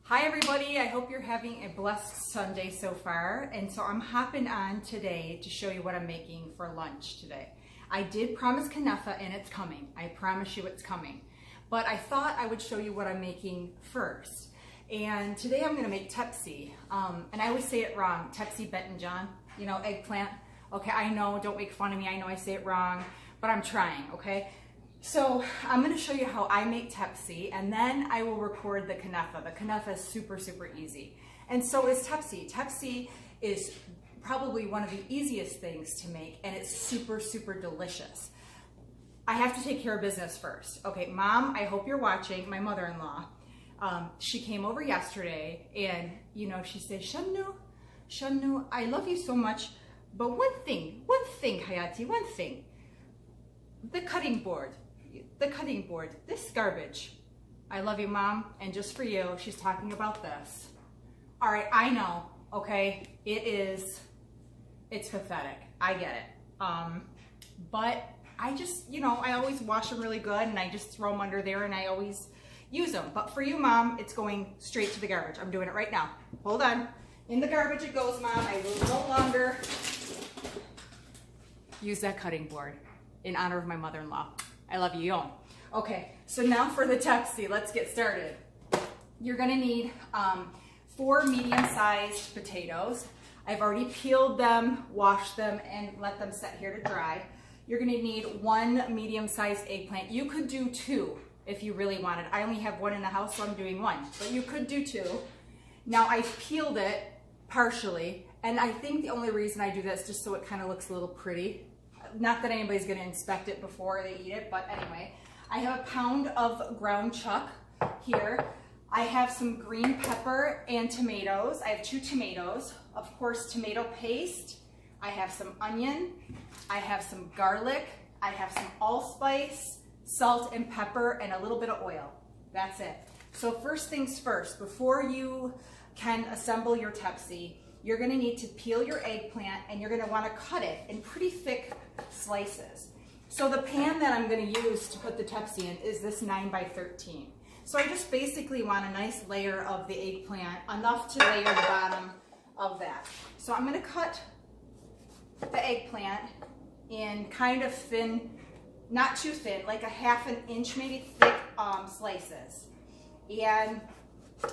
Hi everybody, I hope you're having a blessed Sunday so far. And so I'm hopping on today to show you what I'm making for lunch today. I did promise kunafa and it's coming. I promise you it's coming. But I thought I would show you what I'm making first. And today I'm gonna make Tepsi. And I always say it wrong, Tepsi John, you know, eggplant. Okay, I know, don't make fun of me. I know I say it wrong, but I'm trying, okay? So I'm going to show you how I make Tepsi, and then I will record the kunafa. The kunafa is super, super easy. And so is Tepsi. Tepsi is probably one of the easiest things to make, and it's super, super delicious. I have to take care of business first. Okay, Mom, I hope you're watching. My mother-in-law, she came over yesterday, and you know, she said, Shannu, I love you so much, but one thing, Hayati, one thing. The cutting board, this garbage. I love you, Mom, and just for you, she's talking about this. All right, I know, okay, it's pathetic, I get it. But I just, you know, I always wash them really good and I just throw them under there and I always use them. But for you, Mom, it's going straight to the garbage. I'm doing it right now. Hold on. In the garbage it goes, Mom. I will no longer use that cutting board. In honor of my mother-in-law. I love you, Yon. Okay, so now for the Tepsi, let's get started. You're gonna need 4 medium-sized potatoes. I've already peeled them, washed them, and let them set here to dry. You're gonna need 1 medium-sized eggplant. You could do 2 if you really wanted. I only have 1 in the house, so I'm doing 1, but you could do 2. Now I've peeled it partially, and I think the only reason I do that is just so it kind of looks a little pretty. Not that anybody's going to inspect it before they eat it, but anyway. I have a pound of ground chuck here. I have some green pepper and tomatoes. I have 2 tomatoes. Of course, tomato paste. I have some onion. I have some garlic. I have some allspice, salt and pepper, and a little bit of oil. That's it. So first things first, before you can assemble your Tepsi, you're going to need to peel your eggplant and you're going to want to cut it in pretty thick slices. So the pan that I'm going to use to put the Tepsi in is this 9 by 13. So I just basically want a nice layer of the eggplant, enough to layer the bottom of that. So I'm going to cut the eggplant in kind of thin, not too thin, like a ½ inch maybe thick slices. And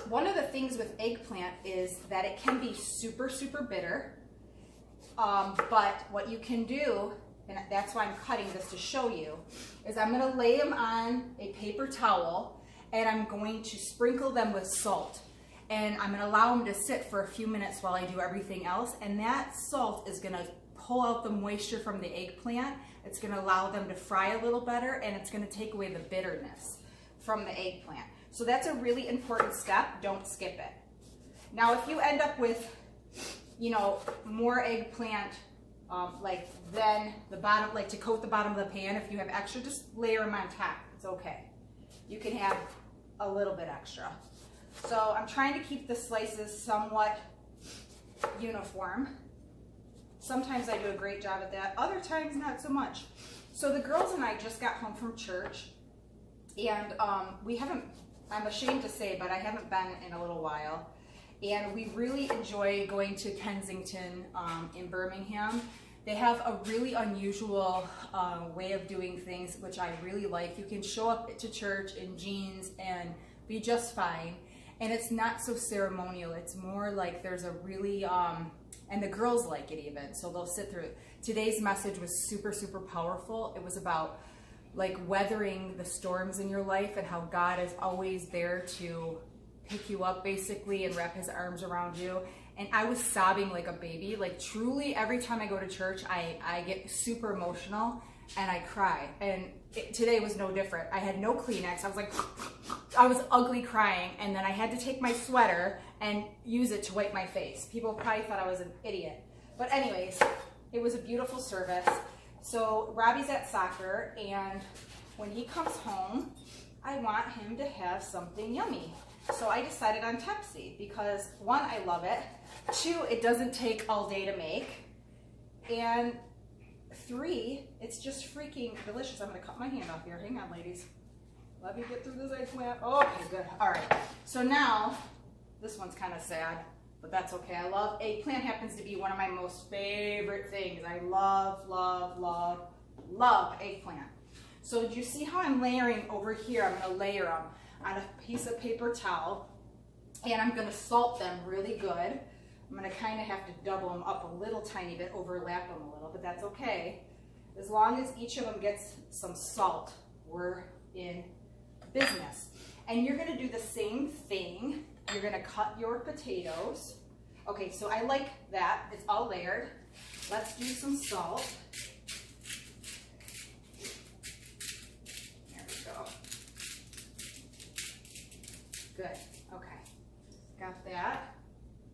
one of the things with eggplant is that it can be super, super bitter. But what you can do, and that's why I'm cutting this to show you, is I'm going to lay them on a paper towel and I'm going to sprinkle them with salt. And I'm going to allow them to sit for a few minutes while I do everything else. And that salt is going to pull out the moisture from the eggplant. It's going to allow them to fry a little better, and it's going to take away the bitterness from the eggplant. So that's a really important step. Don't skip it. Now, if you end up with, you know, more eggplant, like then the bottom, like to coat the bottom of the pan, if you have extra, just layer them on top. It's okay. You can have a little bit extra. So I'm trying to keep the slices somewhat uniform. Sometimes I do a great job at that. Other times, not so much. So the girls and I just got home from church, and we haven't, I'm ashamed to say, but I haven't been in a little while. And we really enjoy going to Kensington in Birmingham. They have a really unusual way of doing things, which I really like. You can show up to church in jeans and be just fine. And it's not so ceremonial. It's more like there's a really, and the girls like it even, so they'll sit through it. Today's message was super, super powerful. It was about like weathering the storms in your life and how God is always there to pick you up basically and wrap his arms around you. And I was sobbing like a baby. Like truly every time I go to church, I get super emotional and I cry. And today was no different. I had no Kleenex. I was like, I was ugly crying. And then I had to take my sweater and use it to wipe my face. People probably thought I was an idiot. But anyways, it was a beautiful service. So Robbie's at soccer, and when he comes home, I want him to have something yummy. So I decided on Tepsi because 1, I love it. 2, it doesn't take all day to make. And 3, it's just freaking delicious. I'm gonna cut my hand off here. Hang on, ladies. Let me get through this eggplant. Okay, good. All right. So now This one's kind of sad, but that's okay. I love eggplant, happens to be one of my most favorite things. I love, love, love, love eggplant. So do you see how I'm layering over here? I'm gonna layer them on a piece of paper towel, and I'm gonna salt them really good. I'm gonna kind of have to double them up a little tiny bit, overlap them a little, but that's okay. As long as each of them gets some salt, we're in business. And you're gonna do the same thing. You're gonna cut your potatoes. Okay, so I like that, it's all layered. Let's do some salt. There we go. Good, okay, got that.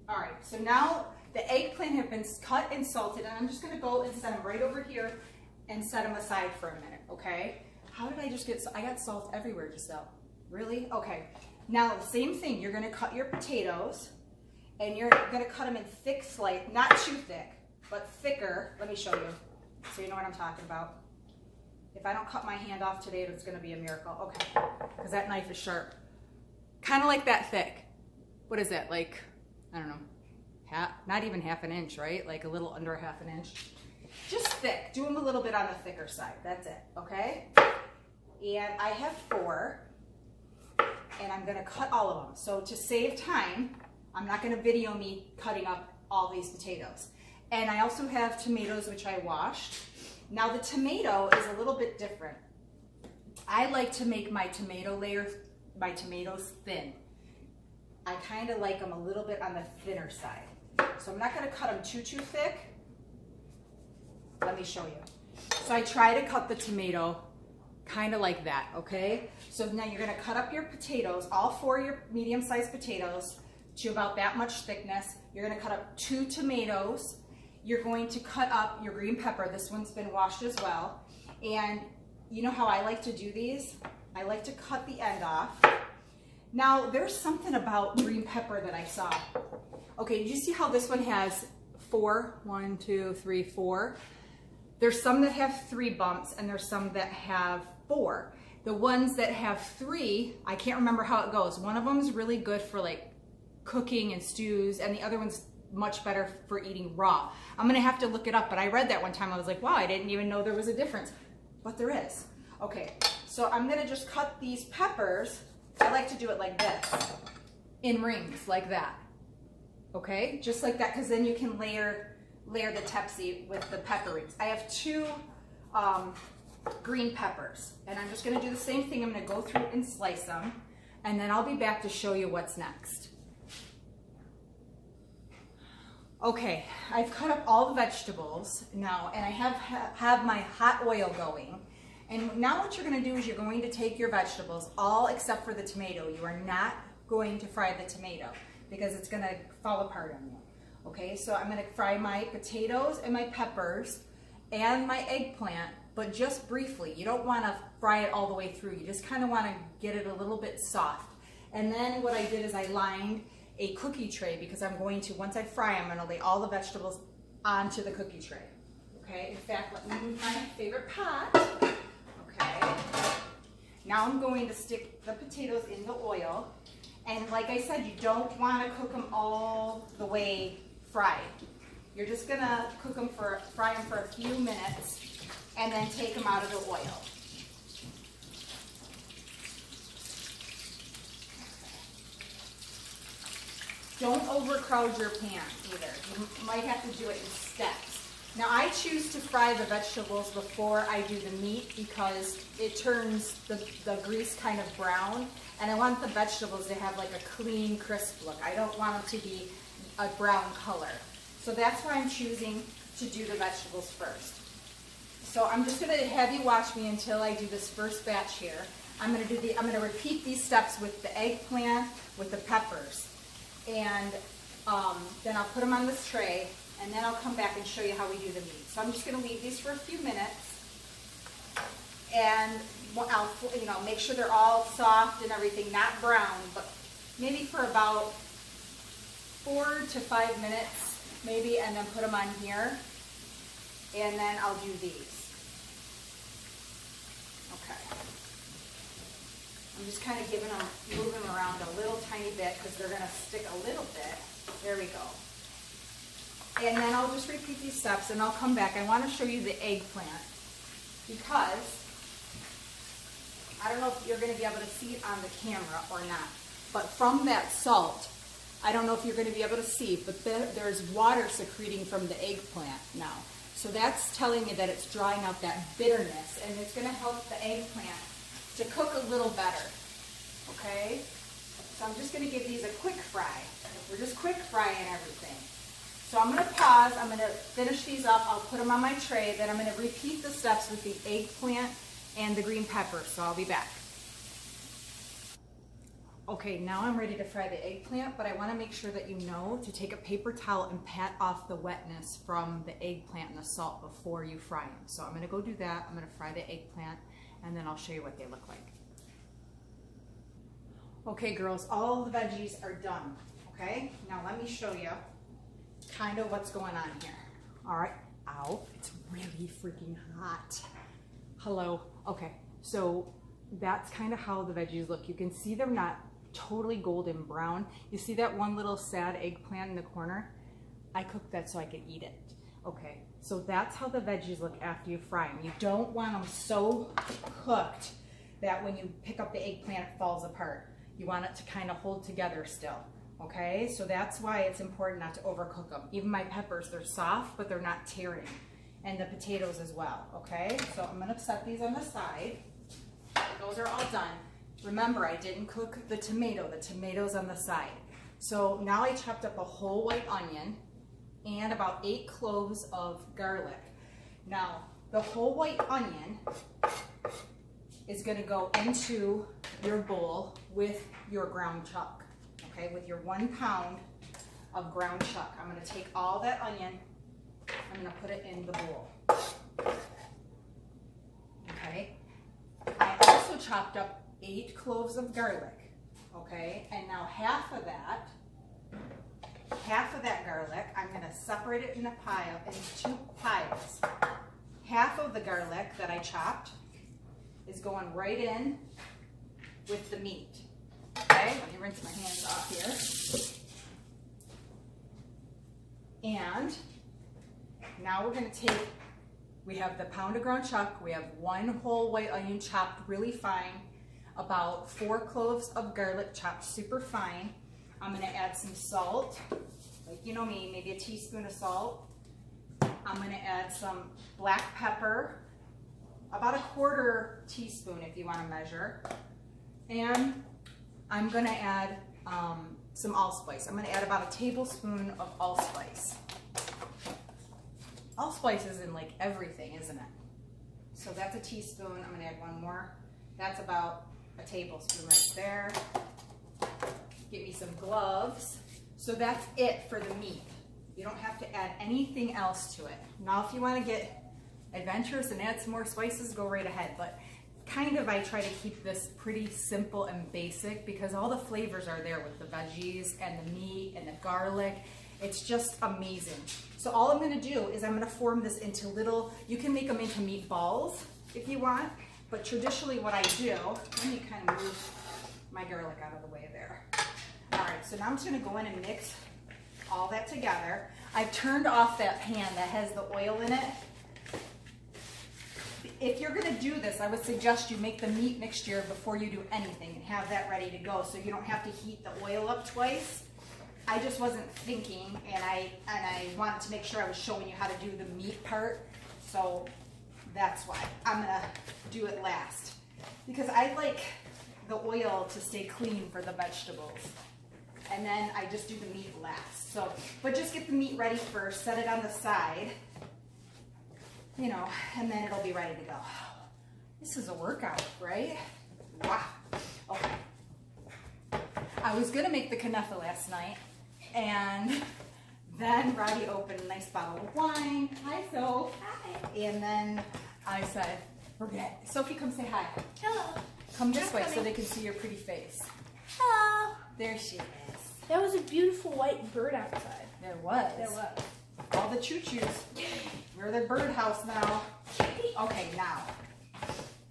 All right, so now the eggplant have been cut and salted, and I'm just gonna go and set them right over here and set them aside for a minute, okay? How did I just get, I got salt everywhere, Giselle. Really? Okay. Now the same thing, you're gonna cut your potatoes, and you're gonna cut them in thick slice, not too thick, but thicker. Let me show you, so you know what I'm talking about. If I don't cut my hand off today, it's gonna be a miracle. Okay, because that knife is sharp. Kind of like that thick. What is that, like, I don't know, not even half an inch, right? Like a little under half an inch. Just thick, do them a little bit on the thicker side, that's it, okay? And I have 4, and I'm gonna cut all of them. So to save time, I'm not gonna video me cutting up all these potatoes. And I also have tomatoes, which I washed. Now the tomato is a little bit different. I like to make my tomato layers, my tomatoes thin. I kind of like them a little bit on the thinner side. So I'm not gonna cut them too thick. Let me show you. So I try to cut the tomato kind of like that, okay? So now you're gonna cut up your potatoes, all 4 of your medium-sized potatoes, to about that much thickness. You're gonna cut up 2 tomatoes. You're going to cut up your green pepper. This one's been washed as well. And you know how I like to do these? I like to cut the end off. Now, there's something about green pepper that I saw. Okay, did you see how this one has 4? 1, 2, 3, 4. There's some that have 3 bumps, and there's some that have 4. The ones that have 3, I can't remember how it goes. One of them is really good for like cooking and stews, and the other one's much better for eating raw. I'm gonna have to look it up, but I read that one time. I was like, wow, I didn't even know there was a difference, but there is. Okay, so I'm gonna just cut these peppers. I like to do it like this, in rings, like that. Okay, just like that, because then you can layer the Tepsi with the pepper rings. I have 2 green peppers, and I'm just gonna do the same thing. I'm gonna go through and slice them, and then I'll be back to show you what's next. Okay, I've cut up all the vegetables now, and I have my hot oil going. And now what you're gonna do is you're going to take your vegetables, all except for the tomato. You are not going to fry the tomato because it's gonna fall apart on you. Okay, so I'm gonna fry my potatoes and my peppers and my eggplant, but just briefly. You don't wanna fry it all the way through. You just kinda wanna get it a little bit soft. And then what I did is I lined a cookie tray because I'm going to, once I fry, I'm gonna lay all the vegetables onto the cookie tray. Okay, in fact, let me move my favorite pot. Okay, now I'm going to stick the potatoes in the oil. And like I said, you don't wanna cook them all the way fried. You're just gonna fry them for a few minutes and then take them out of the oil. Don't overcrowd your pan either. You might have to do it in steps. Now I choose to fry the vegetables before I do the meat because it turns the grease kind of brown, and I want the vegetables to have like a clean, crisp look. I don't want them to be a brown color. So that's why I'm choosing to do the vegetables first. So I'm just gonna have you watch me until I do this first batch here. I'm gonna repeat these steps with the eggplant, with the peppers. And then I'll put them on this tray, and then I'll come back and show you how we do the meat. So I'm just going to leave these for a few minutes, and I'll make sure they're all soft and everything, not brown, but maybe for about 4 to 5 minutes, maybe, and then put them on here, and then I'll do these. Okay. I'm just kind of moving them around a little tiny bit because they're going to stick a little bit. There we go. And then I'll just repeat these steps and I'll come back. I want to show you the eggplant because I don't know if you're going to be able to see it on the camera or not, but from that salt, I don't know if you're going to be able to see, but there's water secreting from the eggplant now. So that's telling me that it's drawing out that bitterness, and it's going to help the eggplant to cook a little better, okay? So I'm just going to give these a quick fry. We're just quick frying everything. So I'm going to pause. I'm going to finish these up. I'll put them on my tray. Then I'm going to repeat the steps with the eggplant and the green pepper, so I'll be back. Okay, now I'm ready to fry the eggplant, but I want to make sure that you know to take a paper towel and pat off the wetness from the eggplant and the salt before you fry them. So I'm going to go do that. I'm going to fry the eggplant, and then I'll show you what they look like. Okay, girls, all the veggies are done, okay? Now let me show you kind of what's going on here. All right, ow, it's really freaking hot. Hello, okay, so that's kind of how the veggies look. You can see they're not totally golden brown. You see that one little sad eggplant in the corner? I cooked that so I could eat it. Okay, so that's how the veggies look after you fry them. You don't want them so cooked that when you pick up the eggplant it falls apart. You want it to kind of hold together still. Okay, so that's why it's important not to overcook them. Even my peppers, they're soft, but they're not tearing. And the potatoes as well, okay? So I'm gonna set these on the side. Those are all done. Remember, I didn't cook the tomato. The tomato's on the side. So now I chopped up a whole white onion and about 8 cloves of garlic. Now, the whole white onion is gonna go into your bowl with your ground chuck, okay? With your 1 pound of ground chuck. I'm gonna take all that onion, I'm gonna put it in the bowl, okay? I also chopped up 8 cloves of garlic, okay? And now half of that garlic, I'm gonna separate it in a pile, in 2 piles. Half of the garlic that I chopped is going right in with the meat, okay? Let me rinse my hands off here. And now we're gonna take, we have the pound of ground chuck, we have 1 whole white onion chopped really fine, about 4 cloves of garlic chopped super fine. I'm gonna add some salt, like you know me, maybe a teaspoon of salt. I'm gonna add some black pepper, about 1/4 teaspoon if you wanna measure. And I'm gonna add some allspice. I'm gonna add about 1 tablespoon of allspice. Allspice is in like everything, isn't it? So that's 1 teaspoon. I'm gonna add 1 more. That's about 1 tablespoon right there. Get me some gloves. So that's it for the meat. You don't have to add anything else to it. Now, if you want to get adventurous and add some more spices, go right ahead. But kind of I try to keep this pretty simple and basic because all the flavors are there with the veggies and the meat and the garlic. It's just amazing. So all I'm going to do is I'm going to form this into little, you can make them into meatballs if you want, but traditionally what I do, let me kind of move my garlic out of the way there. All right, so now I'm just going to go in and mix all that together. I've turned off that pan that has the oil in it. If you're going to do this, I would suggest you make the meat mixture before you do anything and have that ready to go so you don't have to heat the oil up twice. I just wasn't thinking, and I wanted to make sure I was showing you how to do the meat part, so that's why I'm gonna do it last, because I like the oil to stay clean for the vegetables, and then I just do the meat last. So, but just get the meat ready first, set it on the side, you know, and then it'll be ready to go. This is a workout, right? Wow. Okay. I was gonna make the knuffle last night, and then Roddy opened a nice bottle of wine. Hi, Soph. Hi. And then I said, forget. Sophie, come say hi. Hello. Come this way so they can see your pretty face. Hello. There she is. That was a beautiful white bird outside. There was. There was. All the choo-choos. We're the birdhouse now. Okay, now,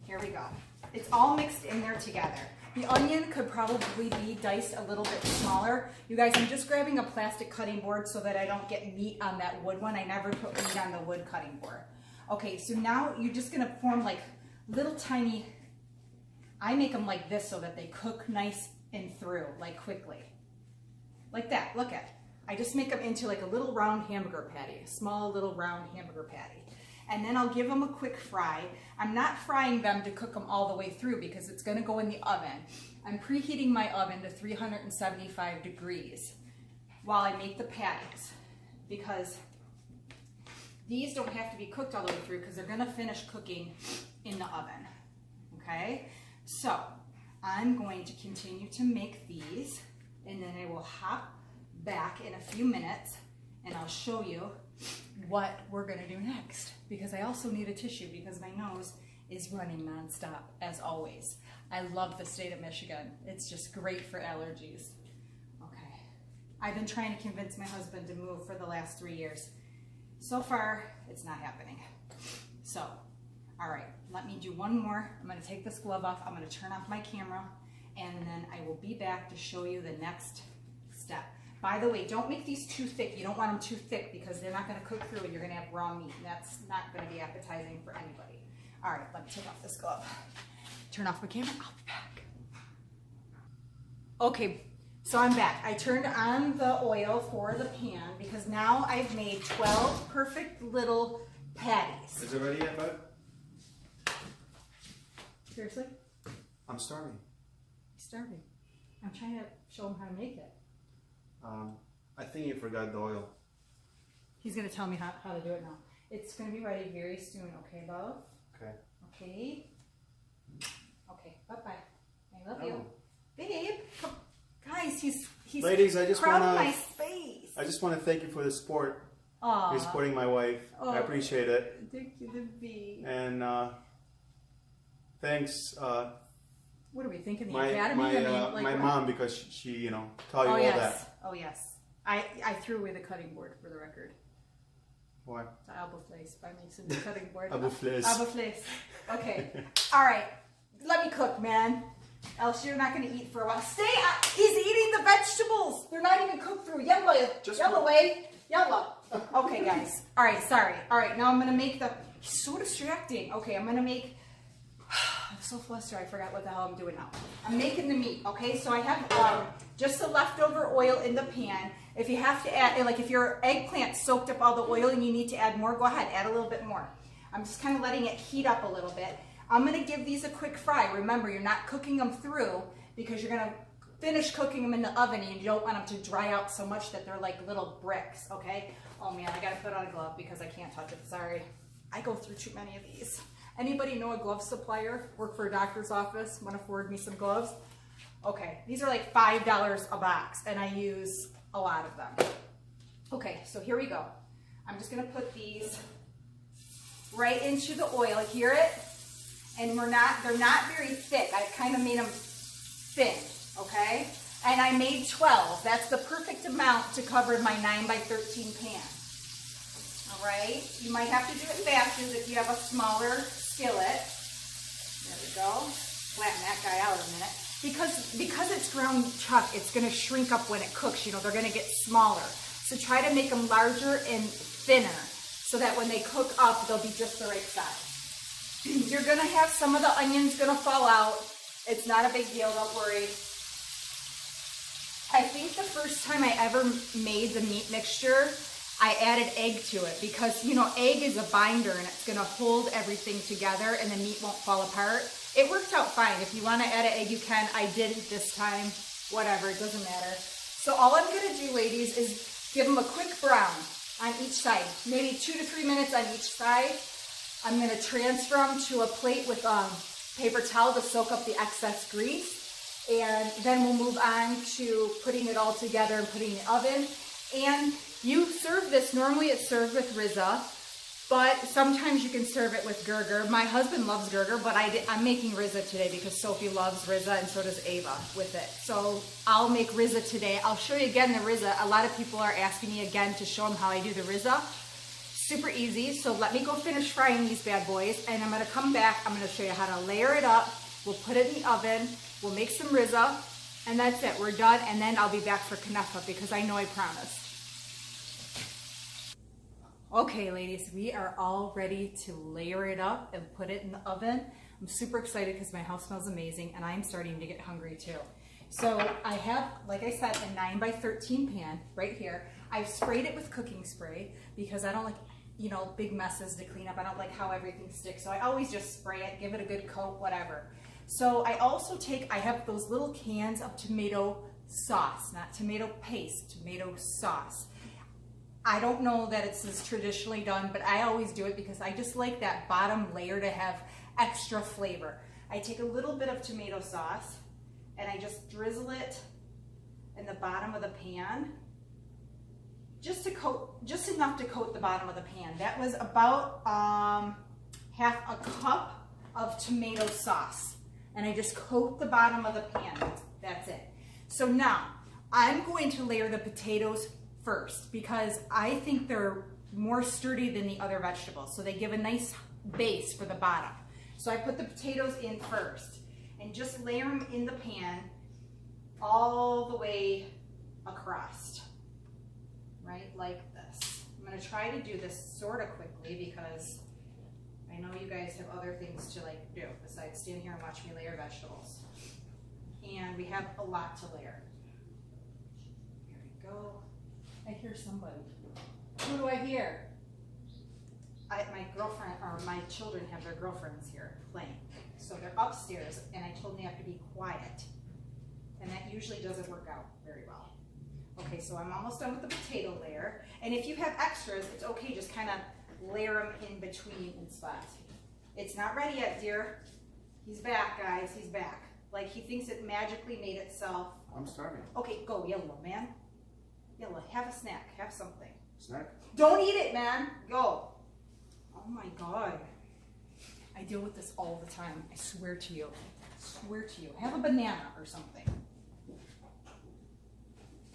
here we go. It's all mixed in there together. The onion could probably be diced a little bit smaller. You guys, I'm just grabbing a plastic cutting board so that I don't get meat on that wood one. I never put meat on the wood cutting board. Okay, so now you're just gonna form like little tiny, I make them like this so that they cook nice and through, like quickly. Like that, look at it. I just make them into like a little round hamburger patty, a small little round hamburger patty. And then I'll give them a quick fry. I'm not frying them to cook them all the way through because it's gonna go in the oven. I'm preheating my oven to 375 degrees while I make the patties, because these don't have to be cooked all the way through because they're gonna finish cooking in the oven, okay? So I'm going to continue to make these, and then I will hop back in a few minutes and I'll show you what we're gonna do next, because I also need a tissue because my nose is running nonstop as always. I love the state of Michigan. It's just great for allergies. Okay, I've been trying to convince my husband to move for the last 3 years. So far, it's not happening. So, all right, let me do one more. I'm gonna take this glove off, I'm gonna turn off my camera, and then I will be back to show you the next step. By the way, don't make these too thick. You don't want them too thick because they're not gonna cook through and you're gonna have raw meat, and that's not gonna be appetizing for anybody. All right, let me take off this glove. Turn off my camera, I'll be back. Okay, so I'm back. I turned on the oil for the pan because now I've made 12 perfect little patties. Is it ready yet, bud? Seriously? I'm starving. Starving. I'm trying to show him how to make it. I think you forgot the oil. He's gonna tell me how to do it now. It's gonna be ready very soon, okay, love? Okay. Okay. Okay, bye-bye. I love you. Oh. Babe, come. Guys, he's Ladies, I just crowding wanna my space. I just want to thank you for the support. Aww. You're supporting my wife. I appreciate it. Thank you to be. And thanks What are we thinking? The my academy? my mom, because she taught you all yes. that. Oh yes. I threw away the cutting board, for the record. Why? The Aboflace by Mason, the cutting board. Aboflace. Aboflace. Okay. All right. Let me cook, man. Else you're not going to eat for a while. Stay up. He's eating the vegetables. They're not even cooked through. Yellow way. Yellow. Okay, guys. All right. Sorry. All right. Now I'm going to make the... He's so distracting. Okay. I'm going to make... I'm so flustered. I forgot what the hell I'm doing now. I'm making the meat. Okay. So I have just the leftover oil in the pan. If you have to add... Like if your eggplant soaked up all the oil and you need to add more, go ahead. Add a little bit more. I'm just kind of letting it heat up a little bit. I'm going to give these a quick fry. Remember, you're not cooking them through because you're going to finish cooking them in the oven and you don't want them to dry out so much that they're like little bricks, okay? Oh man, I got to put on a glove because I can't touch it. Sorry. I go through too many of these. Anybody know a glove supplier? Work for a doctor's office? Want to forward me some gloves? Okay, these are like $5 a box and I use a lot of them. Okay, so here we go. I'm just going to put these right into the oil. Hear it? And they're not very thick. I kind of made them thin, okay? And I made 12. That's the perfect amount to cover my 9 by 13 pan. All right? You might have to do it in batches if you have a smaller skillet. There we go. Flatten that guy out a minute. Because it's ground chuck, it's going to shrink up when it cooks. You know, they're going to get smaller. So try to make them larger and thinner so that when they cook up, they'll be just the right size. You're going to have some of the onions going to fall out. It's not a big deal, don't worry. I think the first time I ever made the meat mixture, I added egg to it because, you know, egg is a binder and it's going to hold everything together and the meat won't fall apart. It worked out fine. If you want to add an egg, you can. I didn't this time. Whatever, it doesn't matter. So all I'm going to do, ladies, is give them a quick brown on each side. Maybe 2 to 3 minutes on each side. I'm going to transfer them to a plate with paper towel to soak up the excess grease. And then we'll move on to putting it all together and putting it in the oven. And you serve this, normally it's served with rizza, but sometimes you can serve it with Gerger. My husband loves Gerger, but I'm making rizza today because Sophie loves rizza and so does Ava with it. So I'll make rizza today. I'll show you again the rizza. A lot of people are asking me again to show them how I do the rizza. Super easy. So let me go finish frying these bad boys and I'm going to come back. I'm going to show you how to layer it up We'll put it in the oven. We'll make some rizza, and that's it. We're done, and then I'll be back for knafa because I know I promised. Okay, ladies, we are all ready to layer it up and put it in the oven. I'm super excited because my house smells amazing, and I'm starting to get hungry too. So I have, like I said, a 9 by 13 pan right here. I've sprayed it with cooking spray because I don't like, you know, big messes to clean up. I don't like how everything sticks. So I always just spray it, give it a good coat, whatever. So I also I have those little cans of tomato sauce, not tomato paste, tomato sauce. I don't know that it's as traditionally done, but I always do it because I just like that bottom layer to have extra flavor. I take a little bit of tomato sauce and I just drizzle it in the bottom of the pan, just enough to coat the bottom of the pan. That was about half a cup of tomato sauce, and I just coat the bottom of the pan. That's it. So now I'm going to layer the potatoes first because I think they're more sturdy than the other vegetables, so they give a nice base for the bottom. So I put the potatoes in first and just layer them in the pan all the way across, right, like this. I'm going to try to do this sort of quickly because I know you guys have other things to like do besides stand here and watch me layer vegetables. And we have a lot to layer. Here we go. I hear somebody. Who do I hear? My girlfriend, or my children have their girlfriends here playing. So they're upstairs, and I told them they have to be quiet. And that usually doesn't work out very well. Okay, so I'm almost done with the potato layer. And if you have extras, it's okay, just kind of layer them in between in spots. It's not ready yet, dear. He's back, guys, he's back. Like he thinks it magically made itself. I'm starving. Okay, go, yellow man. Yellow, have a snack, have something. Snack? Don't eat it, man, go. Oh my God. I deal with this all the time, I swear to you. I swear to you. Have a banana or something.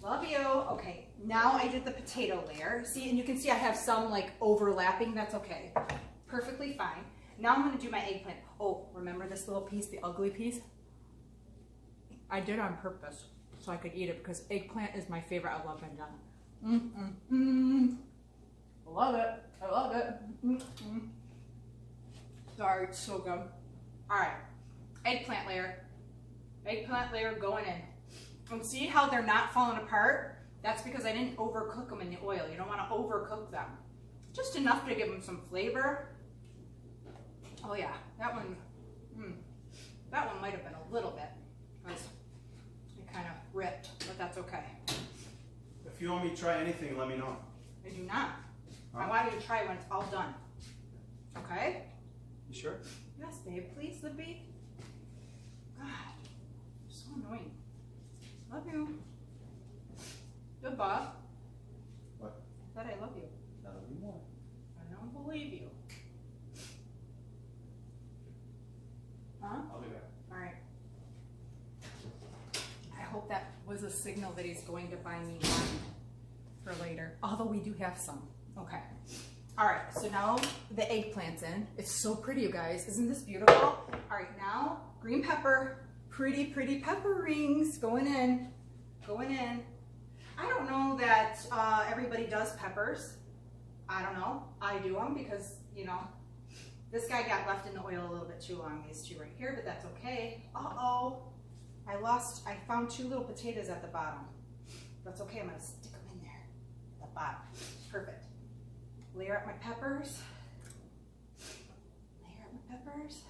Love you. Okay, now I did the potato layer. See, and you can see I have some like overlapping. That's okay. Perfectly fine. Now I'm going to do my eggplant. Oh, remember this little piece, the ugly piece? I did on purpose so I could eat it because eggplant is my favorite. I love banana. I love it. I love it. Sorry, it's so good. All right, eggplant layer. Eggplant layer going in. And see how they're not falling apart? That's because I didn't overcook them in the oil. You don't want to overcook them. Just enough to give them some flavor. Oh yeah, that one might have been a little bit because it kind of ripped, but that's okay. If you want me to try anything, let me know. I do not. Huh? I want you to try when it's all done. Okay? You sure? Yes, babe. Please, Libby. God, you're so annoying. Love you. Good, Bob. What? I said I love you. I love you more. I don't believe you. Huh? I'll be back. All right. I hope that was a signal that he's going to buy me wine for later. Although we do have some. Okay. All right, so now the eggplant's in. It's so pretty, you guys. Isn't this beautiful? All right, now green pepper. Pretty, pretty pepper rings going in. Going in. I don't know that everybody does peppers. I don't know. I do them because, you know, this guy got left in the oil a little bit too long, these two right here, but that's okay. Uh-oh. I found 2 little potatoes at the bottom. That's okay, I'm gonna stick them in there at the bottom. Perfect. Layer up my peppers. Layer up my peppers.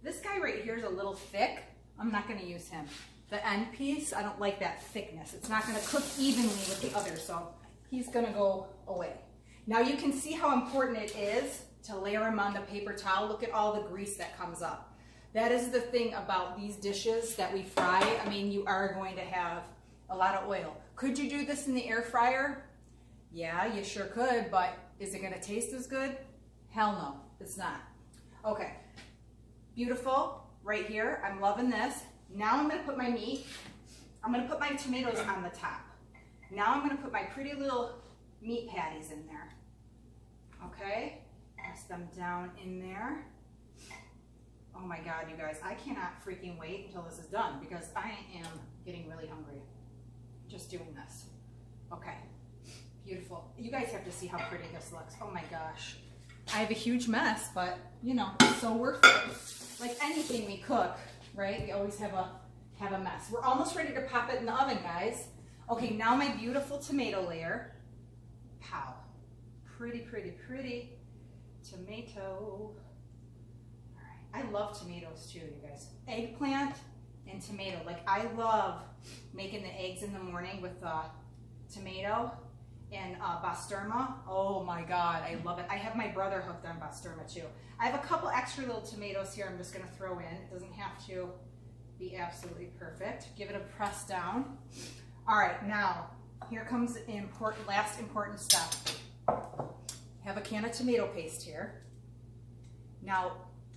This guy right here is a little thick. I'm not gonna use him. The end piece, I don't like that thickness. It's not gonna cook evenly with the others, so he's gonna go away. Now you can see how important it is to layer them on the paper towel. Look at all the grease that comes up. That is the thing about these dishes that we fry. I mean, you are going to have a lot of oil. Could you do this in the air fryer? Yeah, you sure could, but is it gonna taste as good? Hell no, it's not. Okay, beautiful, right here. I'm loving this. Now I'm gonna put my meat. I'm gonna put my tomatoes on the top. Now I'm gonna put my pretty little meat patties in there. Okay, press them down in there. Oh my God, you guys, I cannot freaking wait until this is done because I am getting really hungry just doing this. Okay, beautiful. You guys have to see how pretty this looks. Oh my gosh. I have a huge mess, but you know, so worth it. Like anything we cook, right? We always have a mess. We're almost ready to pop it in the oven, guys. Okay, now my beautiful tomato layer. Pow. Pretty, pretty, pretty tomato. I love tomatoes too, you guys. Eggplant and tomato. Like I love making the eggs in the morning with tomato and basturma. Oh my God, I love it. I have my brother hooked on basturma too. I have a couple extra little tomatoes here I'm just gonna throw in. It doesn't have to be absolutely perfect. Give it a press down. All right, now here comes the last important step. Have a can of tomato paste here. Now,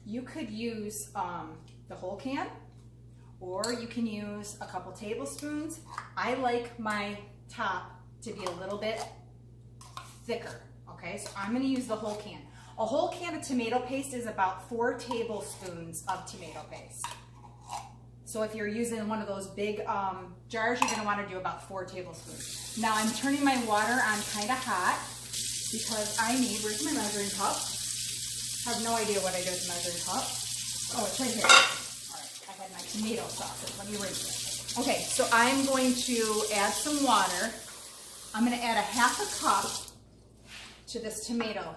you could use the whole can, or you can use a couple tablespoons. I like my top to be a little bit thicker, okay? So I'm gonna use the whole can. A whole can of tomato paste is about 4 tablespoons of tomato paste. So if you're using one of those big jars, you're gonna wanna do about 4 tablespoons. Now I'm turning my water on kinda hot because I need, where's my measuring cup? I have no idea what I do with the measuring cup. Oh, it's right here. All right, I had my tomato sauce. Let me erase it. Okay, so I'm going to add some water. I'm going to add a half a cup to this tomato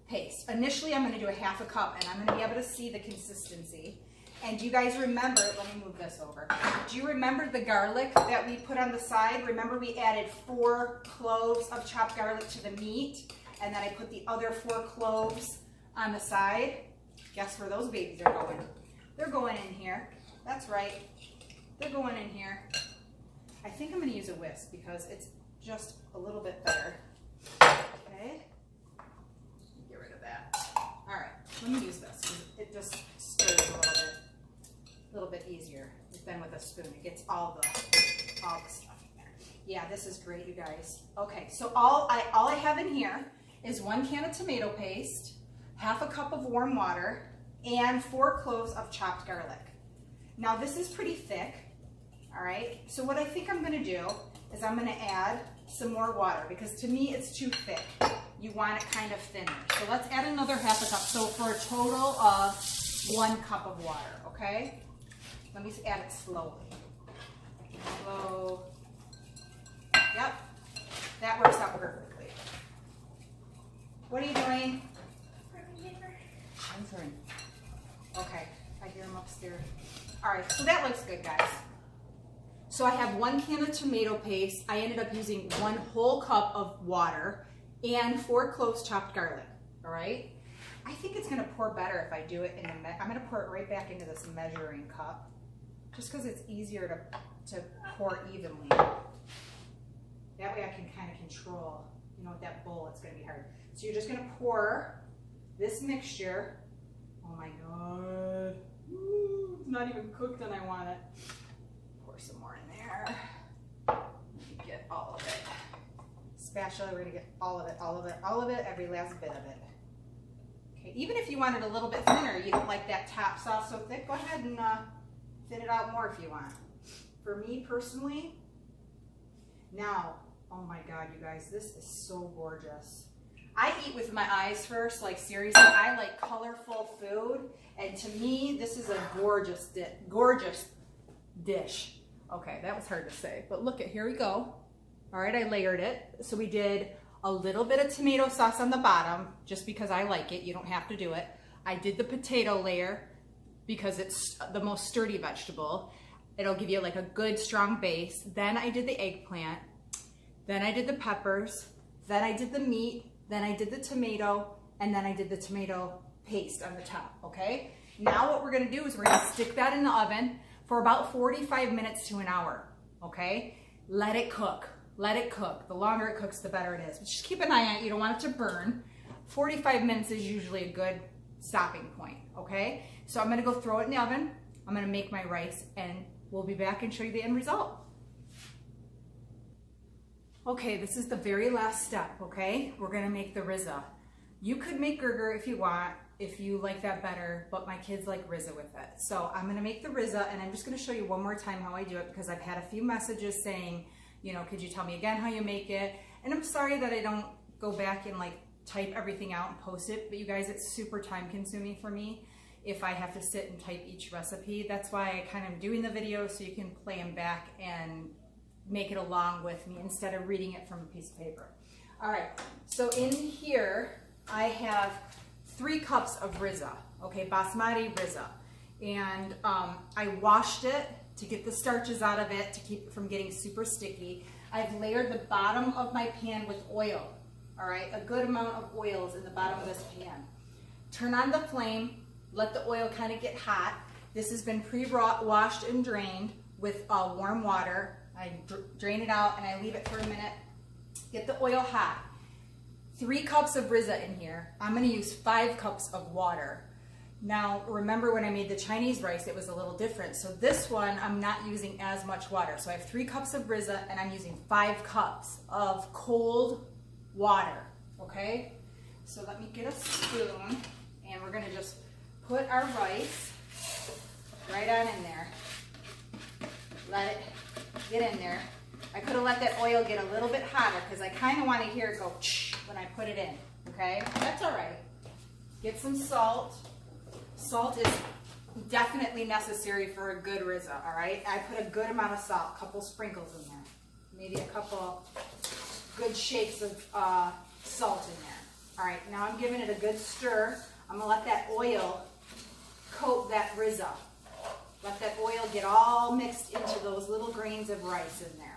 paste. Initially, I'm going to do a half a cup, and I'm going to be able to see the consistency. And do you guys remember, let me move this over. Do you remember the garlic that we put on the side? Remember we added 4 cloves of chopped garlic to the meat, and then I put the other 4 cloves on the side? Guess where those babies are going? They're going in here. That's right. They're going in here. I think I'm going to use a whisk because it's just a little bit better. Okay. Get rid of that. All right. Let me use this because it just stirs a little bit easier than with a spoon. It gets all the stuff in there. Yeah, this is great, you guys. Okay, so all I have in here is 1 can of tomato paste, half a cup of warm water, and 4 cloves of chopped garlic. Now this is pretty thick, all right? So what I think I'm gonna do is I'm gonna add some more water because to me it's too thick. You want it kind of thinner. So let's add another half a cup. So for a total of 1 cup of water, okay? Let me add it slowly. Slow. Yep, that works out perfectly. What are you doing? Answering. Okay, I hear him upstairs. All right, so that looks good, guys. So I have 1 can of tomato paste. I ended up using 1 whole cup of water and 4 cloves chopped garlic, all right? I think it's gonna pour better if I do it in the, I'm gonna pour it right back into this measuring cup just because it's easier to pour evenly. That way I can kind of control, you know, with that bowl, it's gonna be hard. So you're just gonna pour this mixture. Oh my God. Ooh, it's not even cooked and I want it. Pour some more in there. Let me get all of it. Spatula, we're gonna get all of it, all of it, all of it, every last bit of it. Okay, even if you want it a little bit thinner, you don't like that top sauce so thick, go ahead and thin it out more if you want. For me personally, now, oh my God, you guys, this is so gorgeous. I eat with my eyes first, like seriously, I like colorful food, and to me, this is a gorgeous dish. Okay, that was hard to say, but look at, here we go. All right, I layered it. So we did a little bit of tomato sauce on the bottom, just because I like it, you don't have to do it. I did the potato layer because it's the most sturdy vegetable. It'll give you like a good strong base. Then I did the eggplant, then I did the peppers, then I did the meat, then I did the tomato, and then I did the tomato paste on the top, okay? Now what we're gonna do is we're gonna stick that in the oven for about 45 minutes to an hour, okay? Let it cook, let it cook. The longer it cooks, the better it is. But just keep an eye on it, you don't want it to burn. 45 minutes is usually a good stopping point, okay? So I'm gonna go throw it in the oven, I'm gonna make my rice, and we'll be back and show you the end result. Okay, this is the very last step, okay? We're gonna make the rizza. You could make girgir if you want. if you like that better, but my kids like rizza with it. So I'm gonna make the rizza, and I'm just gonna show you one more time how I do it, because I've had a few messages saying, you know, could you tell me again how you make it? And I'm sorry that I don't go back and like type everything out and post it, but you guys, it's super time consuming for me if I have to sit and type each recipe. That's why I kind of doing the video, so you can play them back and make it along with me instead of reading it from a piece of paper. All right, so in here I have 3 cups of rizza, okay, basmati rizza. And I washed it to get the starches out of it, to keep it from getting super sticky. I've layered the bottom of my pan with oil, all right? A good amount of oil is in the bottom of this pan. Turn on the flame, let the oil kind of get hot. This has been pre-washed and drained with warm water. I drain it out and I leave it for a minute. Get the oil hot. 3 cups of rizza in here. I'm gonna use 5 cups of water. Now, remember when I made the Chinese rice, it was a little different. So this one, I'm not using as much water. So I have 3 cups of rizza and I'm using 5 cups of cold water, okay? So let me get a spoon and we're gonna just put our rice right on in there. Let it get in there. I could have let that oil get a little bit hotter because I kind of want to hear it go when I put it in, okay? That's all right. Get some salt. Salt is definitely necessary for a good rizza, all right? I put a good amount of salt, a couple sprinkles in there. Maybe a couple good shakes of salt in there. All right, now I'm giving it a good stir. I'm gonna let that oil coat that rizza. Let that oil get all mixed into those little grains of rice in there.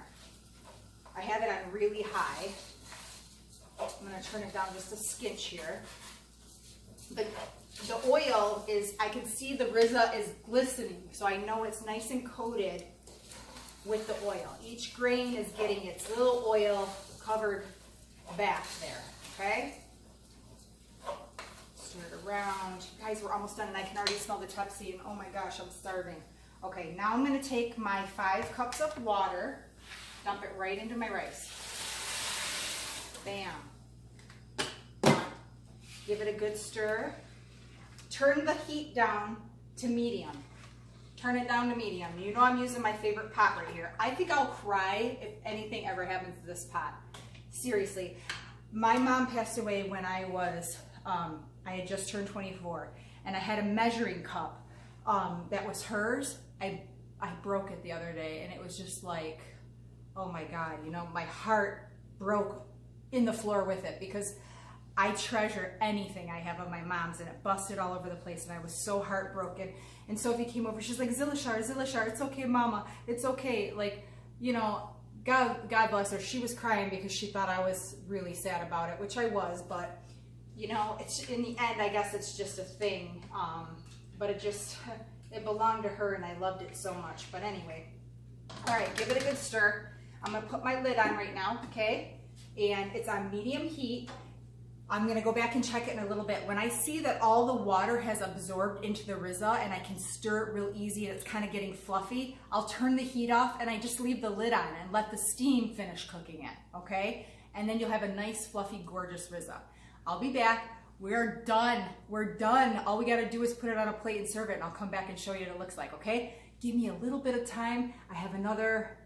I have it on really high. I'm gonna turn it down just a skitch here. The oil is, I can see the rizza is glistening, so I know it's nice and coated with the oil. Each grain is getting its little oil covered back there, okay? Stir it around. Guys, we're almost done and I can already smell the Tepsi and oh my gosh, I'm starving. Okay, now I'm gonna take my 5 cups of water, dump it right into my rice. Bam. Give it a good stir. Turn the heat down to medium. Turn it down to medium. You know I'm using my favorite pot right here. I think I'll cry if anything ever happens to this pot. Seriously. My mom passed away when I was, I had just turned 24, and I had a measuring cup that was hers. I broke it the other day, and it was just like, oh my God, you know, my heart broke in the floor with it because I treasure anything I have of my mom's, and it busted all over the place, and I was so heartbroken. And Sophie came over, she's like, Zilashar, it's okay, Mama, it's okay. Like, you know, God bless her. She was crying because she thought I was really sad about it, which I was, but you know, it's in the end, I guess it's just a thing. But it belonged to her, and I loved it so much. But anyway, all right, give it a good stir. I'm gonna put my lid on right now, okay? And it's on medium heat. I'm gonna go back and check it in a little bit. When I see that all the water has absorbed into the rizza and I can stir it real easy and it's kind of getting fluffy, I'll turn the heat off and I just leave the lid on and let the steam finish cooking it, okay? And then you'll have a nice, fluffy, gorgeous rizza. I'll be back. We're done. We're done. All we gotta do is put it on a plate and serve it, and I'll come back and show you what it looks like, okay? Give me a little bit of time. I have another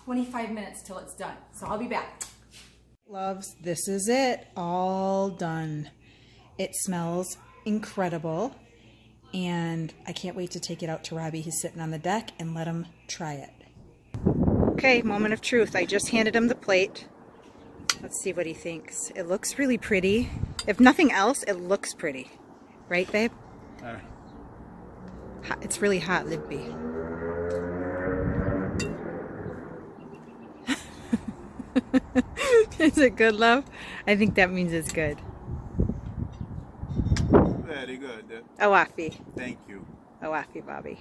25 minutes till it's done, so I'll be back. Loves, this is it, all done. It smells incredible, and I can't wait to take it out to Robbie. He's sitting on the deck, and let him try it. Okay, moment of truth. I just handed him the plate. Let's see what he thinks. It looks really pretty. If nothing else, it looks pretty. Right, babe? It's really hot, Libby. Is it good, love? I think that means it's good. Very good. Awafi. Thank you. Awafi, Bobby.